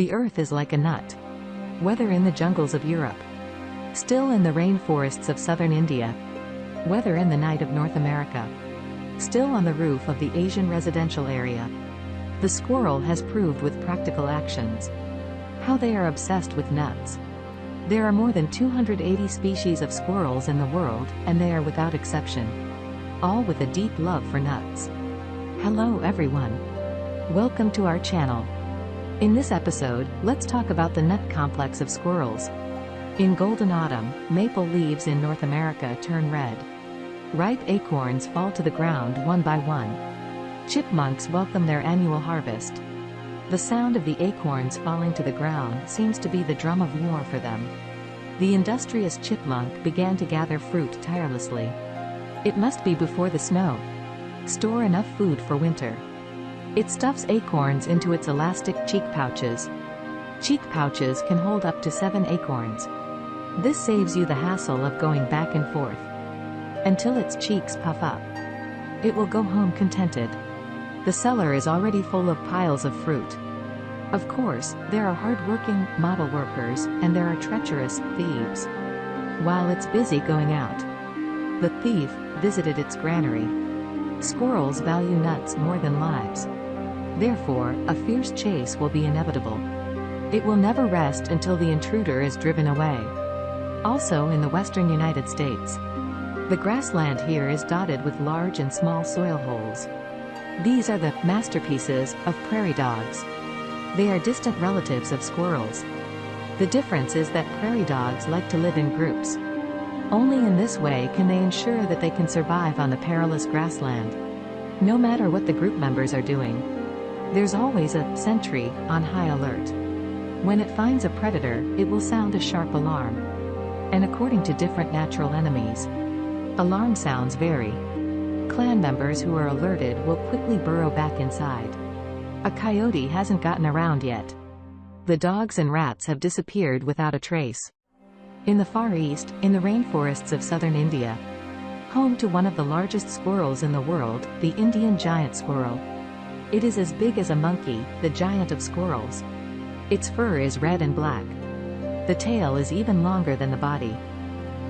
The earth is like a nut. Whether in the jungles of Europe, still in the rainforests of southern India, whether in the night of North America, still on the roof of the Asian residential area, the squirrel has proved with practical actions how they are obsessed with nuts. There are more than 280 species of squirrels in the world, and they are without exception, all with a deep love for nuts. Hello everyone. Welcome to our channel. In this episode, let's talk about the nut complex of squirrels. In golden autumn, maple leaves in North America turn red. Ripe acorns fall to the ground one by one. Chipmunks welcome their annual harvest. The sound of the acorns falling to the ground seems to be the drum of war for them. The industrious chipmunk began to gather fruit tirelessly. It must be before the snow. Store enough food for winter. It stuffs acorns into its elastic cheek pouches. Cheek pouches can hold up to 7 acorns. This saves you the hassle of going back and forth until its cheeks puff up. It will go home contented. The cellar is already full of piles of fruit. Of course, there are hard-working model workers, and there are treacherous thieves. While it's busy going out, the thief visited its granary. Squirrels value nuts more than lives. Therefore, a fierce chase will be inevitable. It will never rest until the intruder is driven away. Also in the western United States, the grassland here is dotted with large and small soil holes. These are the masterpieces of prairie dogs. They are distant relatives of squirrels. The difference is that prairie dogs like to live in groups. Only in this way can they ensure that they can survive on the perilous grassland. No matter what the group members are doing, there's always a sentry on high alert. When it finds a predator, it will sound a sharp alarm. And according to different natural enemies, alarm sounds vary. Clan members who are alerted will quickly burrow back inside. A coyote hasn't gotten around yet. The dogs and rats have disappeared without a trace. In the Far East, in the rainforests of southern India, home to one of the largest squirrels in the world, the Indian giant squirrel. It is as big as a monkey, the giant of squirrels. Its fur is red and black. The tail is even longer than the body.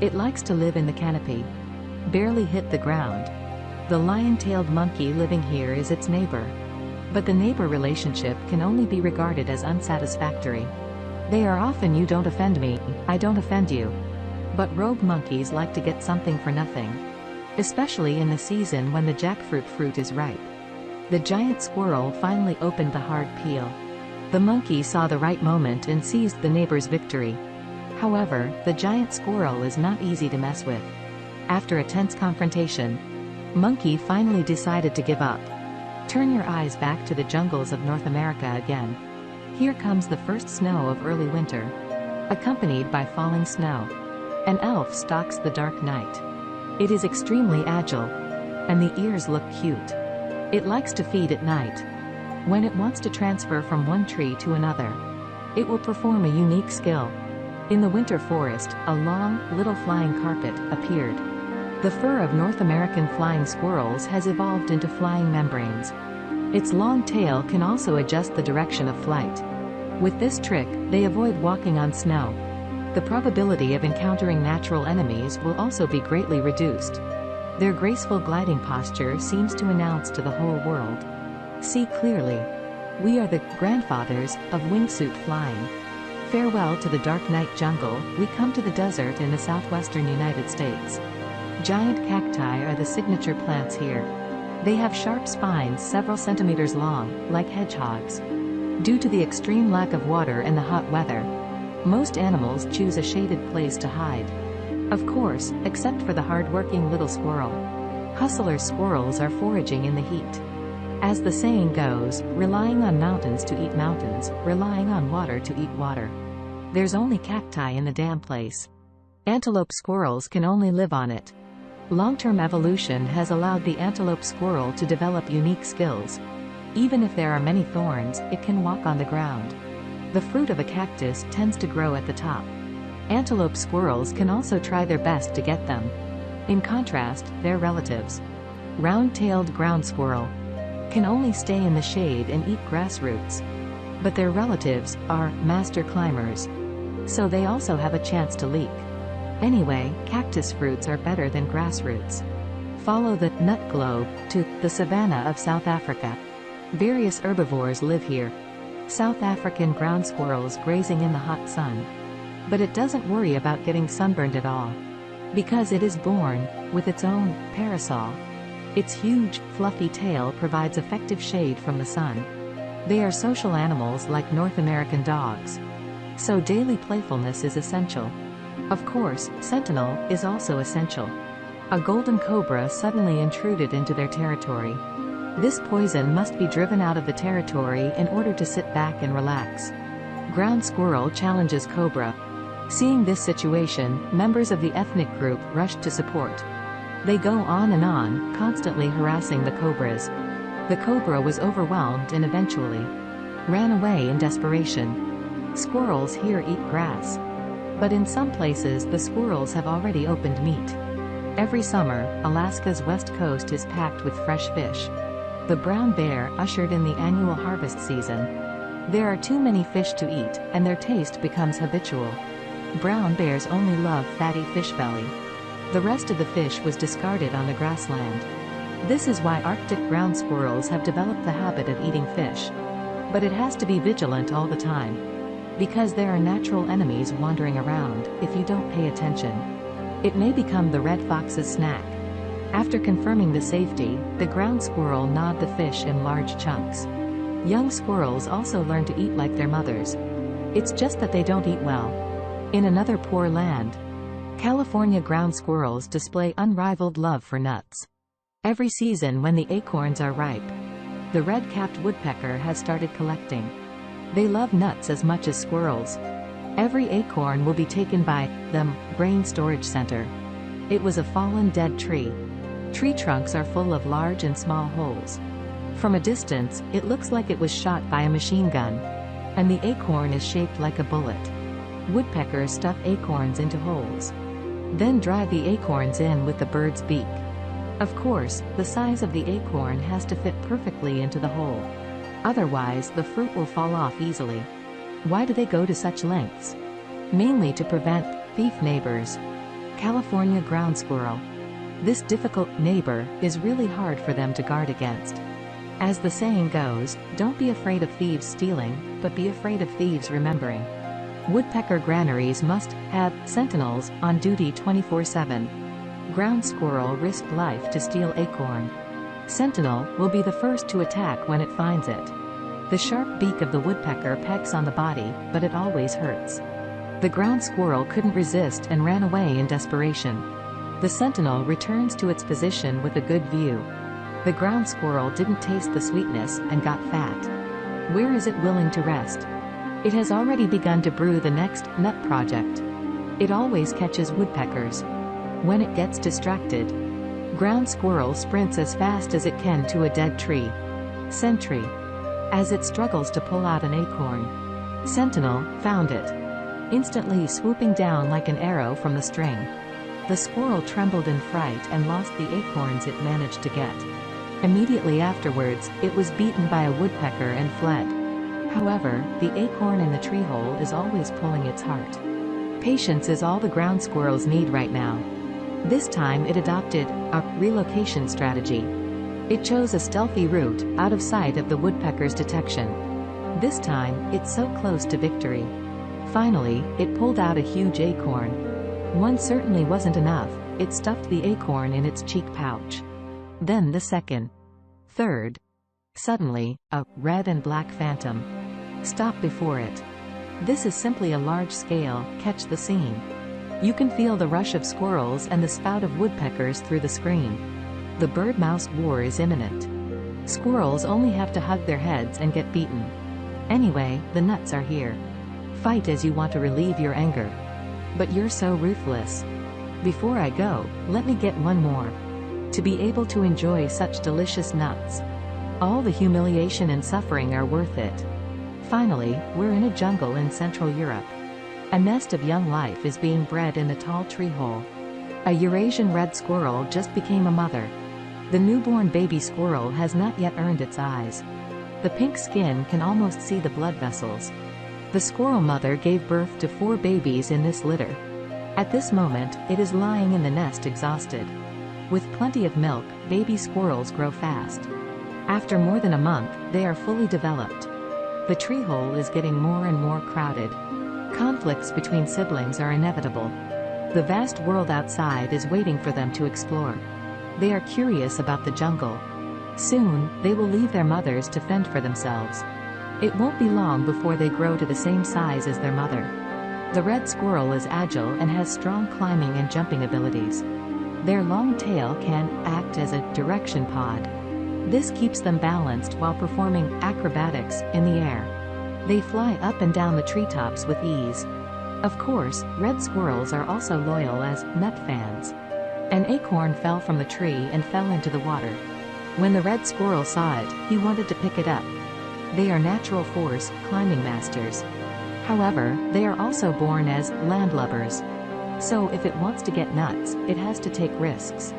It likes to live in the canopy. Barely hit the ground. The lion-tailed monkey living here is its neighbor. But the neighbor relationship can only be regarded as unsatisfactory. They are often "you don't offend me, I don't offend you." But rogue monkeys like to get something for nothing. Especially in the season when the jackfruit fruit is ripe. The giant squirrel finally opened the hard peel. The monkey saw the right moment and seized the neighbor's victory. However, the giant squirrel is not easy to mess with. After a tense confrontation, monkey finally decided to give up. Turn your eyes back to the jungles of North America again. Here comes the first snow of early winter, accompanied by falling snow. An elf stalks the dark night. It is extremely agile, and the ears look cute. It likes to feed at night. When it wants to transfer from one tree to another, it will perform a unique skill. In the winter forest, a long, little flying carpet appeared. The fur of North American flying squirrels has evolved into flying membranes. Its long tail can also adjust the direction of flight. With this trick, they avoid walking on snow. The probability of encountering natural enemies will also be greatly reduced. Their graceful gliding posture seems to announce to the whole world, "See clearly. We are the grandfathers of wingsuit flying." Farewell to the dark night jungle, we come to the desert in the southwestern United States. Giant cacti are the signature plants here. They have sharp spines several centimeters long, like hedgehogs. Due to the extreme lack of water and the hot weather, most animals choose a shaded place to hide. Of course, except for the hard-working little squirrel. Hustler squirrels are foraging in the heat. As the saying goes, relying on mountains to eat mountains, relying on water to eat water. There's only cacti in the damn place. Antelope squirrels can only live on it. Long-term evolution has allowed the antelope squirrel to develop unique skills. Even if there are many thorns, it can walk on the ground. The fruit of a cactus tends to grow at the top. Antelope squirrels can also try their best to get them. In contrast, their relatives, round-tailed ground squirrel, can only stay in the shade and eat grass roots. But their relatives are master climbers. So they also have a chance to leak. Anyway, cactus fruits are better than grass roots. Follow the nut globe to the savanna of South Africa. Various herbivores live here. South African ground squirrels grazing in the hot sun. But it doesn't worry about getting sunburned at all. Because it is born with its own parasol. Its huge, fluffy tail provides effective shade from the sun. They are social animals like North American dogs. So daily playfulness is essential. Of course, sentinel is also essential. A golden cobra suddenly intruded into their territory. This poison must be driven out of the territory in order to sit back and relax. Ground squirrel challenges cobra. Seeing this situation, members of the ethnic group rushed to support. They go on and on, constantly harassing the cobras. The cobra was overwhelmed and eventually ran away in desperation. Squirrels here eat grass. But in some places the squirrels have already opened meat. Every summer, Alaska's west coast is packed with fresh fish. The brown bear ushered in the annual harvest season. There are too many fish to eat, and their taste becomes habitual. Brown bears only love fatty fish belly. The rest of the fish was discarded on the grassland. This is why Arctic ground squirrels have developed the habit of eating fish. But it has to be vigilant all the time. Because there are natural enemies wandering around, if you don't pay attention. It may become the red fox's snack. After confirming the safety, the ground squirrel gnawed the fish in large chunks. Young squirrels also learn to eat like their mothers. It's just that they don't eat well. In another poor land, California ground squirrels display unrivaled love for nuts. Every season when the acorns are ripe, the red-capped woodpecker has started collecting. They love nuts as much as squirrels. Every acorn will be taken by the grain storage center. It was a fallen dead tree. Tree trunks are full of large and small holes. From a distance, it looks like it was shot by a machine gun. And the acorn is shaped like a bullet. Woodpeckers stuff acorns into holes. Then drive the acorns in with the bird's beak. Of course, the size of the acorn has to fit perfectly into the hole. Otherwise, the fruit will fall off easily. Why do they go to such lengths? Mainly to prevent thief neighbors. California ground squirrel. This difficult neighbor is really hard for them to guard against. As the saying goes, don't be afraid of thieves stealing, but be afraid of thieves remembering. Woodpecker granaries must have sentinels on duty 24/7. Ground squirrel risked life to steal acorn. Sentinel will be the first to attack when it finds it. The sharp beak of the woodpecker pecks on the body, but it always hurts. The ground squirrel couldn't resist and ran away in desperation. The sentinel returns to its position with a good view. The ground squirrel didn't taste the sweetness and got fat. Where is it willing to rest? It has already begun to brew the next nut project. It always catches woodpeckers. When it gets distracted, ground squirrel sprints as fast as it can to a dead tree. Sentry. As it struggles to pull out an acorn, sentinel found it, instantly swooping down like an arrow from the string. The squirrel trembled in fright and lost the acorns it managed to get. Immediately afterwards, it was beaten by a woodpecker and fled. However, the acorn in the tree hole is always pulling its heart. Patience is all the ground squirrels need right now. This time it adopted a relocation strategy. It chose a stealthy route, out of sight of the woodpecker's detection. This time, it's so close to victory. Finally, it pulled out a huge acorn. One certainly wasn't enough, it stuffed the acorn in its cheek pouch. Then the second. Third. Suddenly, a red and black phantom stopped before it. This is simply a large-scale catch the scene. You can feel the rush of squirrels and the spout of woodpeckers through the screen. The bird-mouse war is imminent. Squirrels only have to hug their heads and get beaten. Anyway, the nuts are here. Fight as you want to relieve your anger. But you're so ruthless. Before I go, let me get one more. To be able to enjoy such delicious nuts. All the humiliation and suffering are worth it. Finally, we're in a jungle in Central Europe. A nest of young life is being bred in the tall tree hole. A Eurasian red squirrel just became a mother. The newborn baby squirrel has not yet earned its eyes. The pink skin can almost see the blood vessels. The squirrel mother gave birth to 4 babies in this litter. At this moment, it is lying in the nest exhausted. With plenty of milk, baby squirrels grow fast. After more than a month, they are fully developed. The tree hole is getting more and more crowded. Conflicts between siblings are inevitable. The vast world outside is waiting for them to explore. They are curious about the jungle. Soon, they will leave their mothers to fend for themselves. It won't be long before they grow to the same size as their mother. The red squirrel is agile and has strong climbing and jumping abilities. Their long tail can act as a direction pod. This keeps them balanced while performing acrobatics in the air. They fly up and down the treetops with ease. Of course, red squirrels are also loyal as nut fans. An acorn fell from the tree and fell into the water. When the red squirrel saw it, he wanted to pick it up. They are natural force climbing masters. However, they are also born as landlubbers. So if it wants to get nuts, it has to take risks.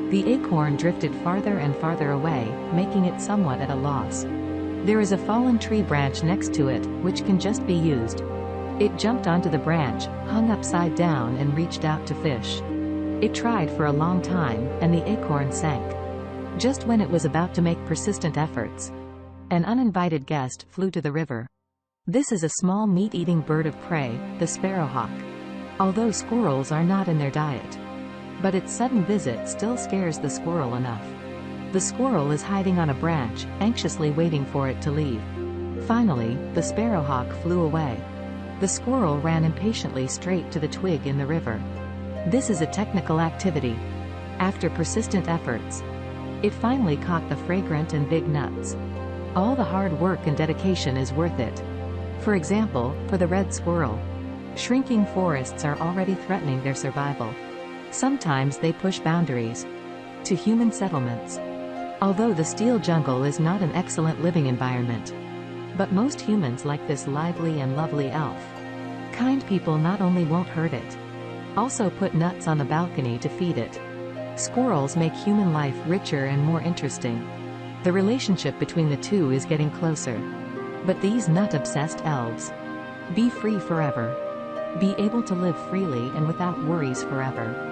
The acorn drifted farther and farther away, making it somewhat at a loss. There is a fallen tree branch next to it, which can just be used. It jumped onto the branch, hung upside down and reached out to fish. It tried for a long time, and the acorn sank. Just when it was about to make persistent efforts, an uninvited guest flew to the river. This is a small meat-eating bird of prey, the sparrowhawk. Although squirrels are not in their diet. But its sudden visit still scares the squirrel enough. The squirrel is hiding on a branch, anxiously waiting for it to leave. Finally, the sparrowhawk flew away. The squirrel ran impatiently straight to the twig in the river. This is a technical activity. After persistent efforts, it finally caught the fragrant and big nuts. All the hard work and dedication is worth it. For example, for the red squirrel, shrinking forests are already threatening their survival. Sometimes they push boundaries to human settlements. Although the steel jungle is not an excellent living environment, but most humans like this lively and lovely elf. Kind people not only won't hurt it, also put nuts on the balcony to feed it. Squirrels make human life richer and more interesting. The relationship between the two is getting closer. But these nut-obsessed elves, be free forever. Be able to live freely and without worries forever.